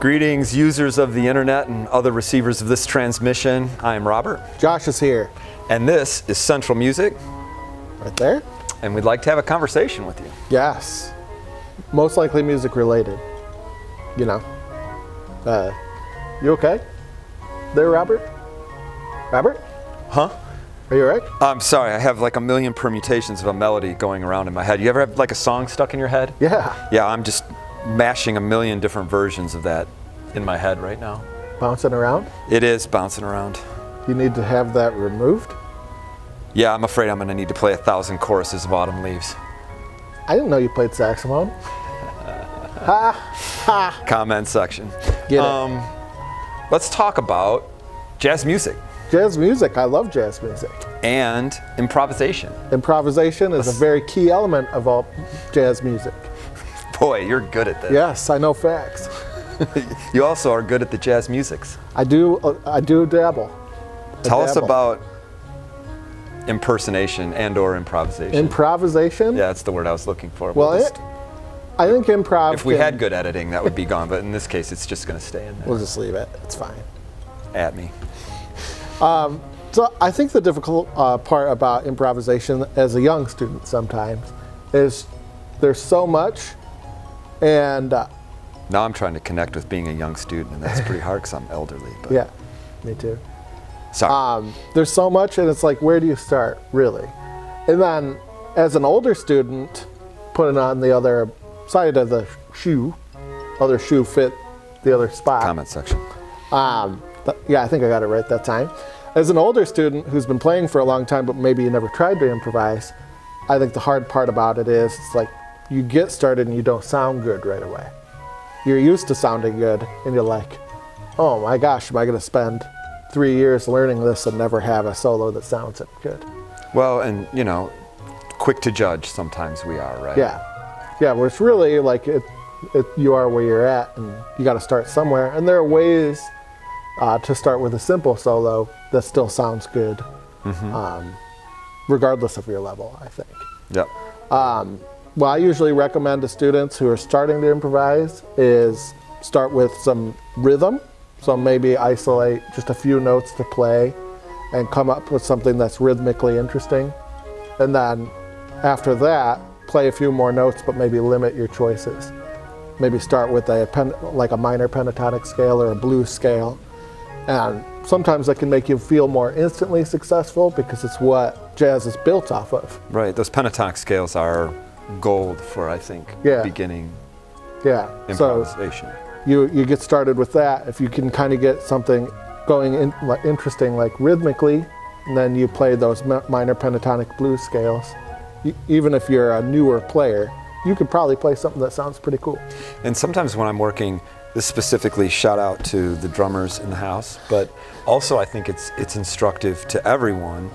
Greetings, users of the internet and other receivers of this transmission. I am Robert. Josh is here. And this is Central Music. Right there? And we'd like to have a conversation with you. Yes. Most likely music related. You know. You okay? There, Robert? Robert? Huh? Are you all right? I'm sorry, I have like a million permutations of a melody going around in my head. You ever have like a song stuck in your head? Yeah. Yeah, I'm just mashing a million different versions of that in my head right now. Bouncing around? It is bouncing around. You need to have that removed? Yeah, I'm afraid I'm going to need to play 1,000 choruses of Autumn Leaves. I didn't know you played saxophone. Ha! Ha! Comment section. Get it. Let's talk about jazz music. Jazz music. I love jazz music. And improvisation. Improvisation is a very key element of all jazz music. Boy, you're good at this. Yes, I know facts. You also are good at the jazz musics. I do dabble. Tell us about impersonation and/or improvisation. Improvisation? Yeah, that's the word I was looking for. Well, I think improv. If we had good editing, that would be gone. But in this case, it's just going to stay in there. We'll just leave it. It's fine. At me. So I think the difficult part about improvisation as a young student sometimes is there's so much, and now I'm trying to connect with being a young student, and that's pretty hard because I'm elderly. But yeah, me too. Sorry. There's so much, and it's like, where do you start, really? And then as an older student, putting on the other side of the shoe, other shoe fit the other spot. Comment section. Yeah, I think I got it right that time. As an older student who's been playing for a long time, but maybe you never tried to improvise, I think the hard part about it is it's like you get started and you don't sound good right away. You're used to sounding good, and you're like, oh my gosh, am I going to spend 3 years learning this and never have a solo that sounds good? Well, and you know, quick to judge sometimes we are, right? Yeah. Yeah, where it's really like you are where you're at, and you got to start somewhere. And there are ways to start with a simple solo that still sounds good, regardless of your level, I think. Yep. What I usually recommend to students who are starting to improvise is start with some rhythm. So maybe isolate just a few notes to play and come up with something that's rhythmically interesting. And then after that, play a few more notes, but maybe limit your choices. Maybe start with like a minor pentatonic scale or a blues scale. And sometimes that can make you feel more instantly successful because it's what jazz is built off of. Right, those pentatonic scales are gold for, I think, beginning improvisation. So you get started with that. If you can kind of get something going interesting, like rhythmically, and then you play those minor pentatonic blues scales. Even if you're a newer player, you could probably play something that sounds pretty cool. And sometimes when I'm working, this specifically shout out to the drummers in the house, but also I think it's instructive to everyone.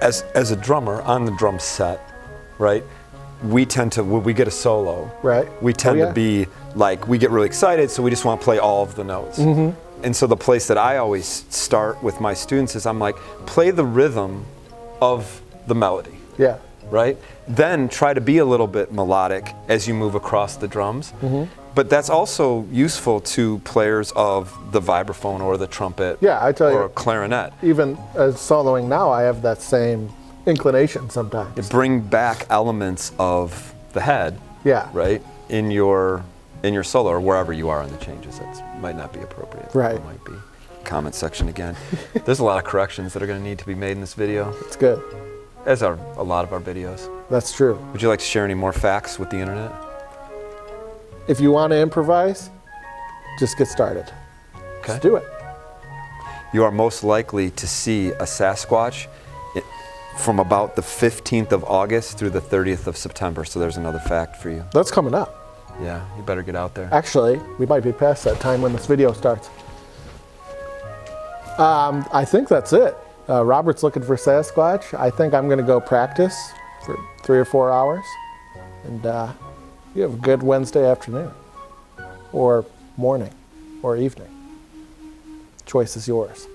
As a drummer on the drum set, right? We tend to, when we get a solo, right? We tend to be like, we get really excited, so we just want to play all of the notes. And so the place that I always start with my students is I'm like, play the rhythm of the melody. Yeah. Right? Then try to be a little bit melodic as you move across the drums. But that's also useful to players of the vibraphone or the trumpet or clarinet. Even as soloing now, I have that same inclination sometimes. You bring back elements of the head, right, in your solo or wherever you are in the changes. That might not be appropriate. Right. It might be. Comment section again. There's a lot of corrections that are going to need to be made in this video. It's good. As are a lot of our videos. That's true. Would you like to share any more facts with the internet? If you want to improvise, just get started. Okay. Just do it. You are most likely to see a Sasquatch from about the 15th of August through the 30th of September. So there's another fact for you. That's coming up. Yeah, you better get out there. Actually, we might be past that time when this video starts. I think that's it. Robert's looking for Sasquatch. I think I'm going to go practice for 3 or 4 hours. And you have a good Wednesday afternoon, or morning, or evening. Choice is yours.